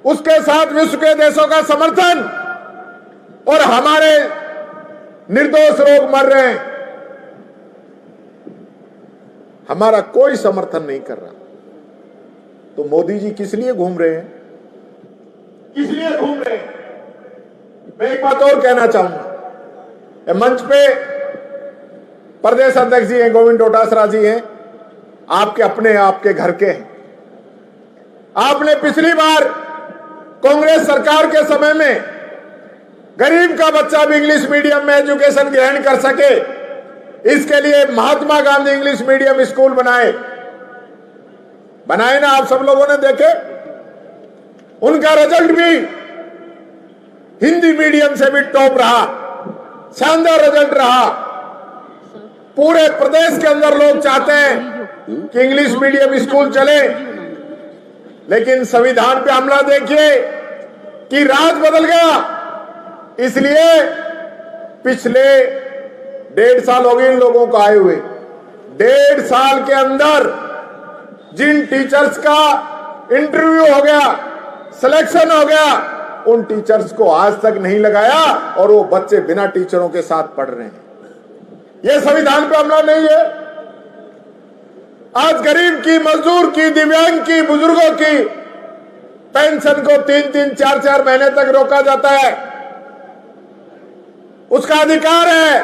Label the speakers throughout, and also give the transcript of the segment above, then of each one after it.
Speaker 1: उसके साथ विश्व के देशों का समर्थन, और हमारे निर्दोष लोग मर रहे हैं, हमारा कोई समर्थन नहीं कर रहा। तो मोदी जी किस लिए घूम रहे हैं, किस लिए घूम रहे हैं? मैं एक बात और कहना चाहूंगा। मंच पे प्रदेश अध्यक्ष जी हैं, गोविंद डोटासरा जी हैं, आपके अपने, आपके घर के हैं। आपने पिछली बार कांग्रेस सरकार के समय में गरीब का बच्चा भी इंग्लिश मीडियम में एजुकेशन ग्रहण कर सके, इसके लिए Mahatma Gandhi English medium school बनाए ना, आप सब लोगों ने देखे। उनका रिजल्ट भी हिंदी मीडियम से भी टॉप रहा, शानदार रिजल्ट रहा। पूरे प्रदेश के अंदर लोग चाहते हैं कि इंग्लिश मीडियम स्कूल चले, लेकिन संविधान पे हमला देखिए कि राज बदल गया। इसलिए पिछले 1.5 साल हो गए इन लोगों को आए हुए, 1.5 साल के अंदर जिन टीचर्स का इंटरव्यू हो गया, सिलेक्शन हो गया, उन टीचर्स को आज तक नहीं लगाया और वो बच्चे बिना टीचरों के साथ पढ़ रहे हैं। ये संविधान पे हमला नहीं है। आज गरीब की, मजदूर की, दिव्यांग की, बुजुर्गों की पेंशन को 3-3, 4-4 महीने तक रोका जाता है। उसका अधिकार है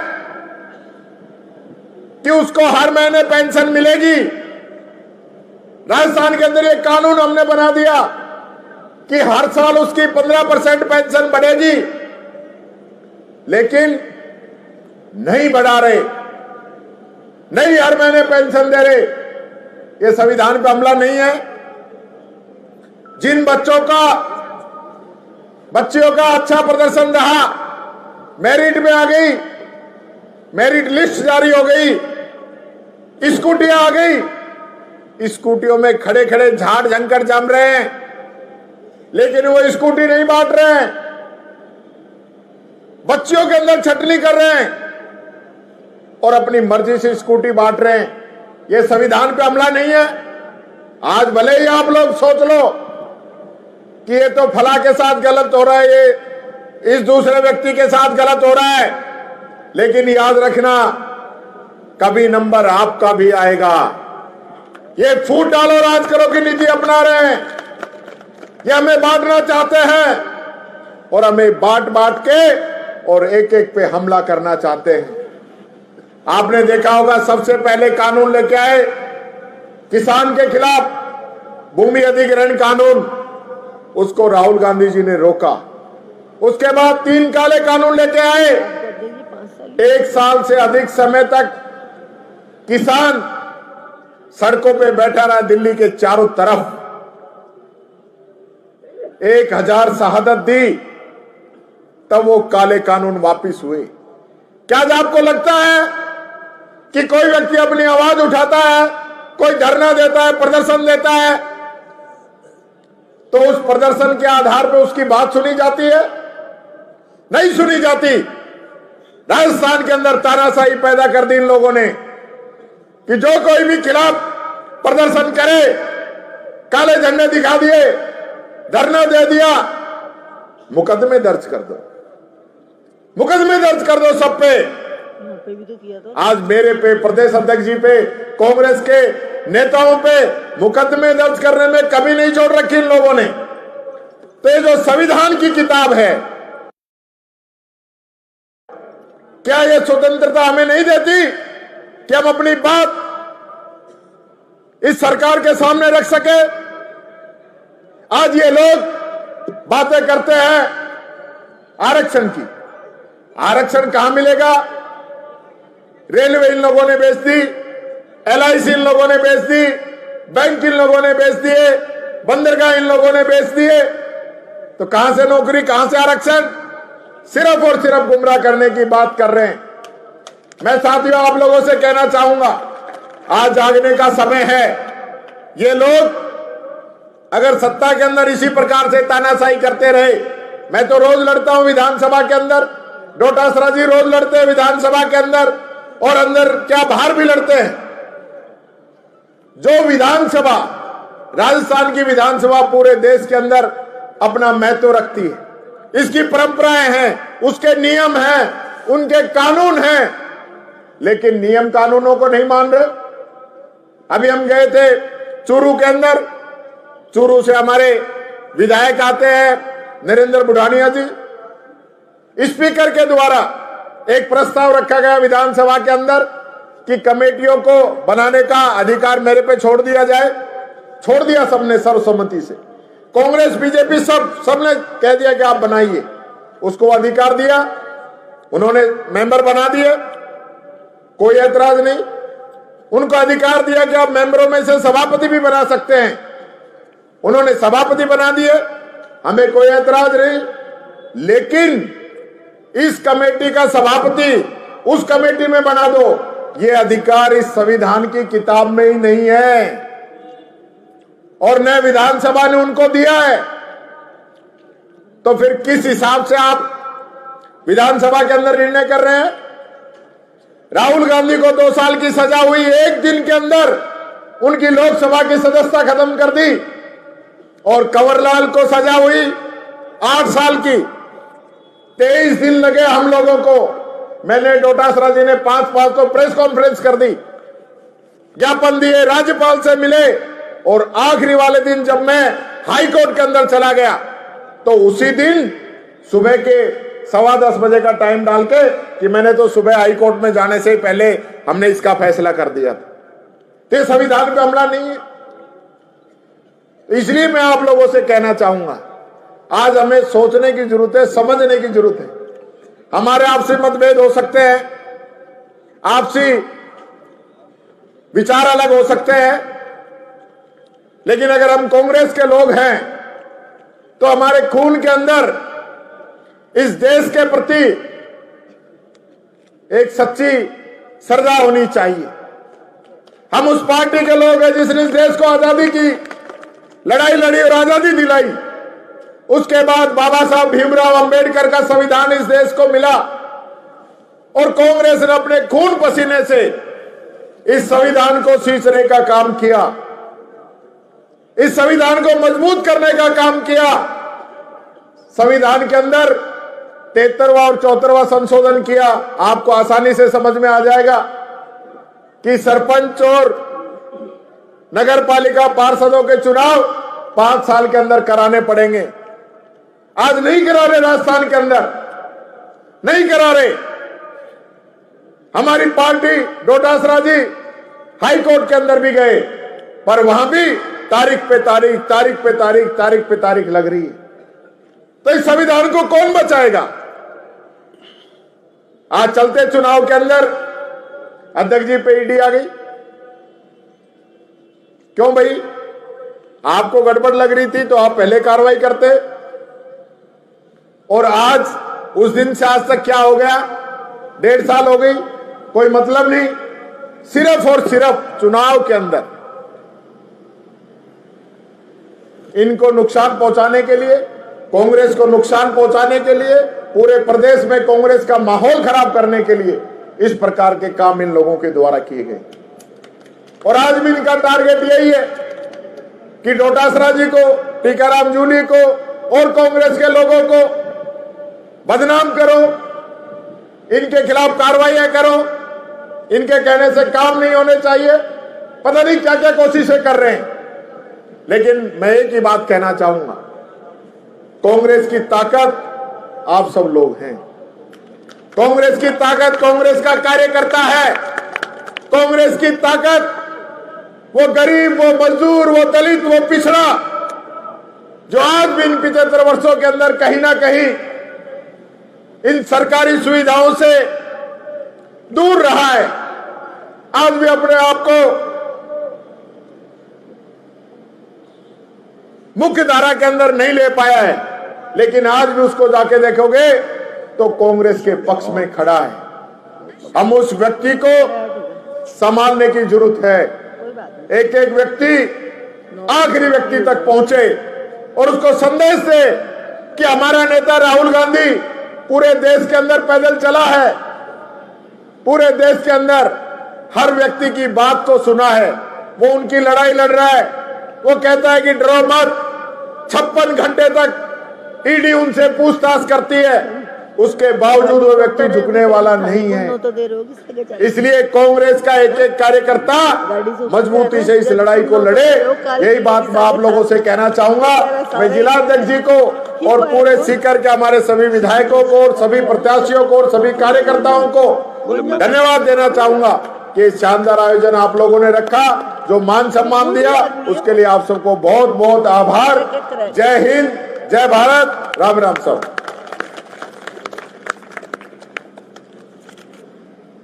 Speaker 1: कि उसको हर महीने पेंशन मिलेगी। राजस्थान के अंदर एक कानून हमने बना दिया कि हर साल उसकी 15% पेंशन बढ़ेगी, लेकिन नहीं बढ़ा रहे, नहीं हर महीने पेंशन दे रहे। ये संविधान पे हमला नहीं है। जिन बच्चियों का अच्छा प्रदर्शन रहा, मेरिट में आ गई, मेरिट लिस्ट जारी हो गई, स्कूटियां आ गई, स्कूटियों में खड़े खड़े झाड़ झंकर जम रहे हैं, लेकिन वो स्कूटी नहीं बांट रहे हैं, बच्चियों के अंदर छटनी कर रहे हैं और अपनी मर्जी से स्कूटी बांट रहे हैं। ये संविधान पे हमला नहीं है। आज भले ही आप लोग सोच लो कि ये तो फला के साथ गलत हो रहा है, ये इस दूसरे व्यक्ति के साथ गलत हो रहा है, लेकिन याद रखना कभी नंबर आपका भी आएगा। ये फूट डालो राज करो की नीति अपना रहे हैं, ये हमें बांटना चाहते हैं और हमें बांट के और एक एक पे हमला करना चाहते हैं। आपने देखा होगा सबसे पहले कानून लेके आए किसान के खिलाफ, भूमि अधिग्रहण कानून, उसको राहुल गांधी जी ने रोका। उसके बाद 3 काले कानून लेके आए। 1 साल से अधिक समय तक किसान सड़कों पे बैठा रहा दिल्ली के चारों तरफ। 1000 शहादत दी, तब वो काले कानून वापिस हुए। क्या आपको लगता है कि कोई व्यक्ति अपनी आवाज उठाता है, कोई धरना देता है, प्रदर्शन देता है, तो उस प्रदर्शन के आधार पर उसकी बात सुनी जाती है? नहीं सुनी जाती। राजस्थान के अंदर तानाशाही पैदा कर दी इन लोगों ने कि जो कोई भी खिलाफ प्रदर्शन करे, काले झंडे दिखा दिए, धरना दे दिया, मुकदमे दर्ज कर दो, मुकदमे दर्ज कर दो सब पे। आज मेरे पे, प्रदेश अध्यक्ष जी पे, कांग्रेस के नेताओं पे मुकदमे दर्ज करने में कभी नहीं छोड़ रखी इन लोगों ने। तो ये जो संविधान की किताब है, क्या ये स्वतंत्रता हमें नहीं देती कि हम अपनी बात इस सरकार के सामने रख सके? आज ये लोग बातें करते हैं आरक्षण की। आरक्षण कहां मिलेगा? रेलवे इन लोगों ने बेच दी, LIC इन लोगों ने बेच दी, बैंक इन लोगों ने बेच दिए, बंदरगाह इन लोगों ने बेच दिए। तो कहां से नौकरी, कहां से आरक्षण? सिर्फ और सिर्फ गुमराह करने की बात कर रहे हैं। मैं साथियों आप लोगों से कहना चाहूंगा, आज जागने का समय है। ये लोग अगर सत्ता के अंदर इसी प्रकार से तानाशाही करते रहे, मैं तो रोज लड़ता हूं विधानसभा के अंदर, डोटासरा जी रोज लड़ते हैं विधानसभा के अंदर, और अंदर क्या बाहर भी लड़ते हैं। जो विधानसभा, राजस्थान की विधानसभा पूरे देश के अंदर अपना महत्व रखती है। इसकी परंपराएं हैं, उसके नियम हैं, उनके कानून हैं, लेकिन नियम कानूनों को नहीं मान रहे। अभी हम गए थे चूरू के अंदर, चूरू से हमारे विधायक आते हैं नरेंद्र बुढ़ानिया जी। स्पीकर के द्वारा एक प्रस्ताव रखा गया विधानसभा के अंदर कि कमेटियों को बनाने का अधिकार मेरे पे छोड़ दिया जाए। छोड़ दिया सबने सर्वसम्मति से, कांग्रेस बीजेपी सबने कह दिया कि आप बनाइए। उसको अधिकार दिया, उन्होंने मेंबर बना दिए, कोई ऐतराज नहीं। उनको अधिकार दिया कि आप मेंबरों में से सभापति भी बना सकते हैं, उन्होंने सभापति बना दिए, हमें कोई ऐतराज नहीं। लेकिन इस कमेटी का सभापति उस कमेटी में बना दो, ये अधिकार इस संविधान की किताब में ही नहीं है और न विधानसभा ने उनको दिया है। तो फिर किस हिसाब से आप विधानसभा के अंदर निर्णय कर रहे हैं? राहुल गांधी को 2 साल की सजा हुई, 1 दिन के अंदर उनकी लोकसभा की सदस्यता खत्म कर दी, और कंवरलाल को सजा हुई 8 साल की, 23 दिन लगे हम लोगों को। मैंने डोटासरा जी ने 5 तो प्रेस कॉन्फ्रेंस कर दी, ज्ञापन दिए, राज्यपाल से मिले, और आखिरी वाले दिन जब मैं हाई कोर्ट के अंदर चला गया तो उसी दिन सुबह के 10:15 बजे का टाइम डाल के कि मैंने तो सुबह हाई कोर्ट में जाने से ही पहले हमने इसका फैसला कर दिया था। तो संविधान पे हमला नहीं है। इसलिए मैं आप लोगों से कहना चाहूंगा, आज हमें सोचने की जरूरत है, समझने की जरूरत है। हमारे आपसी मतभेद हो सकते हैं, आपसी विचार अलग हो सकते हैं, लेकिन अगर हम कांग्रेस के लोग हैं तो हमारे खून के अंदर इस देश के प्रति एक सच्ची श्रद्धा होनी चाहिए। हम उस पार्टी के लोग हैं जिसने इस देश को आजादी की लड़ाई लड़ी और आजादी दिलाई। उसके बाद बाबा साहब भीमराव अंबेडकर का संविधान इस देश को मिला, और कांग्रेस ने अपने खून पसीने से इस संविधान को सींचने का काम किया, इस संविधान को मजबूत करने का काम किया। संविधान के अंदर 73वां और 74वां संशोधन किया। आपको आसानी से समझ में आ जाएगा कि सरपंच और नगर पालिका पार्षदों के चुनाव 5 साल के अंदर कराने पड़ेंगे। आज नहीं करा रहे, राजस्थान के अंदर नहीं करा रहे। हमारी पार्टी डोटासरा जी हाई कोर्ट के अंदर भी गए, पर वहां भी तारीख पे तारीख, तारीख पे तारीख, तारीख पे तारीख लग रही है। तो इस संविधान को कौन बचाएगा? आज चलते चुनाव के अंदर अध्यक्ष जी पे ईडी आ गई। क्यों भाई? आपको गड़बड़ लग रही थी तो आप पहले कार्रवाई करते, और आज उस दिन से आज तक क्या हो गया? 1.5 साल हो गई, कोई मतलब नहीं। सिर्फ और सिर्फ चुनाव के अंदर इनको नुकसान पहुंचाने के लिए, कांग्रेस को नुकसान पहुंचाने के लिए, पूरे प्रदेश में कांग्रेस का माहौल खराब करने के लिए इस प्रकार के काम इन लोगों के द्वारा किए गए। और आज भी इनका टारगेट यही है कि डोटासरा जी को, टीकाराम जूली को और कांग्रेस के लोगों को बदनाम करो, इनके खिलाफ कार्रवाई करो, इनके कहने से काम नहीं होने चाहिए। पता नहीं क्या क्या कोशिशें कर रहे हैं। लेकिन मैं एक ही बात कहना चाहूंगा, कांग्रेस की ताकत आप सब लोग हैं। कांग्रेस की ताकत कांग्रेस का कार्यकर्ता है। कांग्रेस की ताकत वो गरीब, वो मजदूर, वो दलित, वो पिछड़ा, जो आज भी इन 75 वर्षों के अंदर कहीं ना कहीं इन सरकारी सुविधाओं से दूर रहा है, आज भी अपने आप को मुख्य धारा के अंदर नहीं ले पाया है, लेकिन आज भी उसको जाके देखोगे तो कांग्रेस के पक्ष में खड़ा है। हम उस व्यक्ति को संभालने की जरूरत है। एक एक व्यक्ति आखिरी व्यक्ति तक पहुंचे और उसको संदेश दे कि हमारा नेता राहुल गांधी पूरे देश के अंदर पैदल चला है, पूरे देश के अंदर हर व्यक्ति की बात को सुना है, वो उनकी लड़ाई लड़ रहा है। वो कहता है कि डरो मत, 56 घंटे तक ईडी उनसे पूछताछ करती है, उसके बावजूद वो व्यक्ति झुकने वाला नहीं है। इसलिए कांग्रेस का एक एक कार्यकर्ता मजबूती से इस लड़ाई को लड़े। यही बात मैं आप लोगों से कहना चाहूंगा। मैं जिलाध्यक्ष जी को और पूरे सीकर के हमारे सभी विधायकों को और सभी प्रत्याशियों को और सभी कार्यकर्ताओं को धन्यवाद देना चाहूंगा कि शानदार आयोजन आप लोगों ने रखा, जो मान सम्मान दिया, उसके लिए आप सबको बहुत बहुत आभार। जय हिंद, जय भारत, राम राम सब।